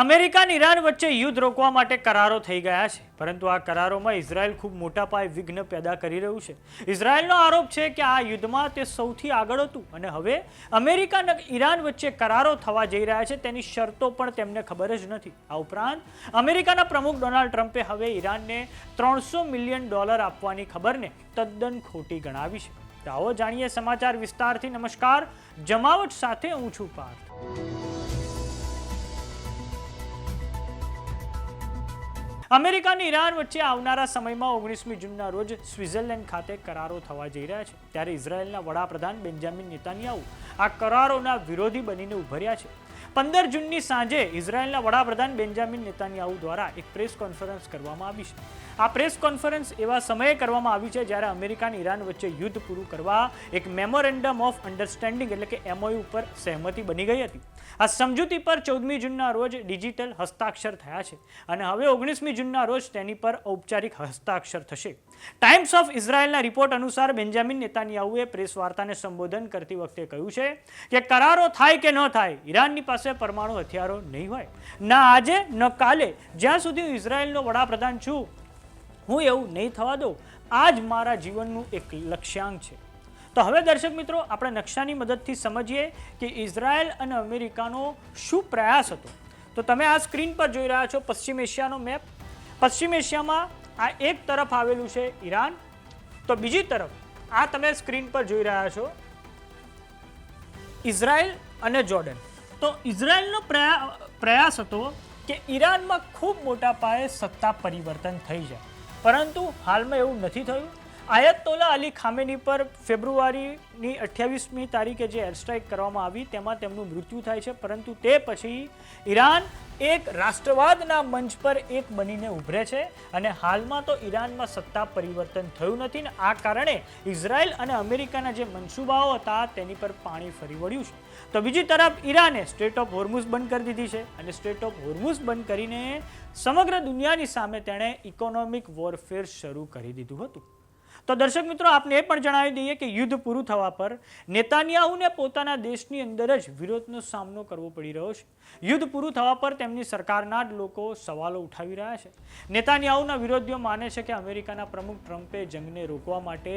America અને Iran વચ્ચે યુદ્ધ રોકવા માટે કરારો થઈ ગયા છે, પરંતુ આ કરારોમાં ઇઝરાયલ ખૂબ મોટા પાયે વિઘ્ન પેદા કરી રહ્યું છે. ઇઝરાયલનો આરોપ છે કે આ યુદ્ધમાં તે સૌથી આગળ હતું અને હવે અમેરિકા અને ઈરાન વચ્ચે કરારો થવા જઈ રહ્યા છે તેની શરતો પણ તેમને ખબર જ નથી. આ ઉપરાંત અમેરિકાના પ્રમુખ ડોનાલ્ડ ટ્રમ્પે હવે ઈરાનને $300 મિલિયન આપવાની ખબરને તદ્દન ખોટી ગણાવી છે. તો આવો જાણીએ સમાચાર વિસ્તારથી. નમસ્કાર, જમાવટ સાથે હું છું પાર્થ. અમેરિકા અને ઈરાન વચ્ચે આવનારા સમયમાં 19મી જૂનના રોજ સ્વિટ્ઝરલેન્ડ ખાતે કરારો થવા જઈ રહ્યા છે. ત્યારે ઇઝરાયેલના વડાપ્રધાન બેન્જામિન નેતાન્યાહુ આ કરારોના વિરોધી બનીને ઉભર્યા છે. 15 જૂનની સાંજે ઇઝરાયેલના વડાપ્રધાન બેન્જામિન નેતાન્યાહુ દ્વારા એક પ્રેસ કોન્ફરન્સ કરવામાં આવી છે. આ પ્રેસ કોન્ફરન્સ એવા સમયે કરવામાં આવી છે જ્યારે અમેરિકા અને ઈરાન વચ્ચે યુદ્ધ પૂરું કરવા એક મેમોરેન્ડમ ઓફ અન્ડરસ્ટેન્ડિંગ એટલે કે MOU ઉપર સહેમતિ બની ગઈ હતી. આ સમજૂતી પર 14મી જૂનના રોજ ડિજિટલ હસ્તાક્ષર થયા છે અને હવે 19મી જૂનના રોજ તેની પર ઔપચારિક હસ્તાક્ષર થશે. ટાઈમ્સ ઓફ ઇઝરાયેલના રિપોર્ટ અનુસાર બેન્જામિન નેતાન્યાહુએ પ્રેસ વાર્તાને સંબોધન કરતી વખતે કહ્યું છે કે કરારો થાય કે ન થાય, ઈરાનની પાસે પરમાણુ હથિયારો નહીં હોય, ના આજે ન કાલે. જ્યાં સુધી હું ઇઝરાયેલનો વડાપ્રધાન છું હું એવું નહીં થવા દઉં. આ જ મારા જીવનનું એક લક્ષ્યાંક છે. તો હવે દર્શક મિત્રો, આપણે નકશાની મદદથી સમજીએ કે ઇઝરાયલ અને અમેરિકાનો શું પ્રયાસ હતો. તો તમે આ સ્ક્રીન પર જોઈ રહ્યા છો પશ્ચિમ એશિયાનો મેપ. પશ્ચિમ એશિયામાં આ એક તરફ આવેલું છે ઈરાન, તો બીજી તરફ આ તમે સ્ક્રીન પર જોઈ રહ્યા છો ઇઝરાયલ અને જોર્ડન. તો ઇઝરાયલનો પ્રયાસ હતો કે ઈરાનમાં ખૂબ મોટા પાયે સત્તા પરિવર્તન થઈ જાય, પરંતુ હાલમાં એવું નથી થયું. આયતોલા અલી ખામેની પર ફેબ્રુઆરીની 28મી તારીખે જે એર સ્ટ્રાઇક કરવામાં આવી તેમાં તેમનું મૃત્યુ થાય છે, પરંતુ તે પછી ઈરાન એક રાષ્ટ્રવાદના મંચ પર એક બનીને ઉભરે છે અને હાલમાં તો ઈરાનમાં સત્તા પરિવર્તન થયું નથી ને આ કારણે ઇઝરાયલ અને અમેરિકાના જે મનસૂબાઓ હતા તેની પર પાણી ફરી વળ્યું છે. તો બીજી તરફ ઈરાને સ્ટ્રેટ ઓફ હોર્મુઝ બંધ કરી દીધી છે અને સ્ટ્રેટ ઓફ હોર્મુઝ બંધ કરીને સમગ્ર દુનિયાની સામે તેણે ઇકોનોમિક વોરફેર શરૂ કરી દીધું હતું. તો દર્શક મિત્રો, આપને એ પણ જણાવી દઈએ કે યુદ્ધ પૂરું થવા પર નેતાન્યાહુને પોતાના દેશની અંદર જ વિરોધનો સામનો કરવો પડી રહ્યો છે. યુદ્ધ પૂરું થવા પર તેમની સરકારના જ લોકો સવાલો ઉઠાવી રહ્યા છે. નેતાન્યાહુના વિરોધીઓ માને છે કે અમેરિકાના પ્રમુખ ટ્રમ્પે જંગને રોકવા માટે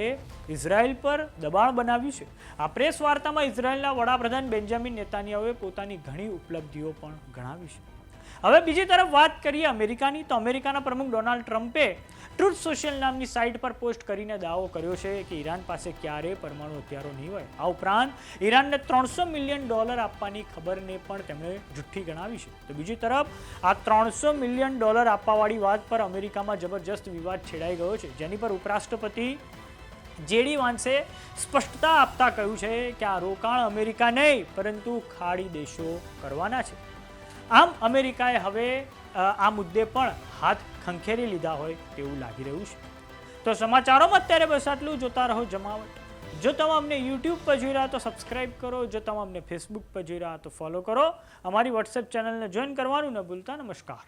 ઇઝરાયલ પર દબાણ બનાવ્યું છે. આ પ્રેસ વાર્તામાં ઇઝરાયલના વડાપ્રધાન બેન્જામિન નેતાન્યાહુએ પોતાની ઘણી ઉપલબ્ધિઓ પણ ગણાવી છે. હવે બીજી તરફ વાત કરીએ અમેરિકાની, તો અમેરિકાના પ્રમુખ ડોનાલ્ડ ટ્રમ્પે ટ્રુથ સોશિયલ નામની સાઇટ પર પોસ્ટ કરીને દાવો કર્યો છે કે ઈરાન પાસે ક્યારેય પરમાણુ હથિયારો નહીં હોય. આ ઉપરાંત ઈરાનને $300 મિલિયન આપવાની ખબરને પણ તેમણે જુઠ્ઠી ગણાવી છે. તો બીજી તરફ આ $300 મિલિયન આપવાવાળી વાત પર અમેરિકામાં જબરજસ્ત વિવાદ છેડાઈ ગયો છે, જેની પર ઉપરાષ્ટ્રપતિ JD વાન્સે સ્પષ્ટતા આપતા કહ્યું છે કે આ રોકાણ અમેરિકા નહીં પરંતુ ખાડી દેશો કરવાના છે. આમ અમેરિકાએ હવે આ મુદ્દે પણ હાથ ખંખેરી લીધા હોય તેવું લાગી રહ્યું છે. તો સમાચારોમાં અત્યારે બસ આટલું. જોતા રહો જમાવટ. જો તમે અમને YouTube પર જોઈ રહ્યા તો સબસ્ક્રાઇબ કરો, જો તમે અમને Facebook પર જોઈ રહ્યા તો ફોલો કરો. અમારી WhatsApp ચેનલને જોઈન કરવાનું ન ભૂલતા. નમસ્કાર.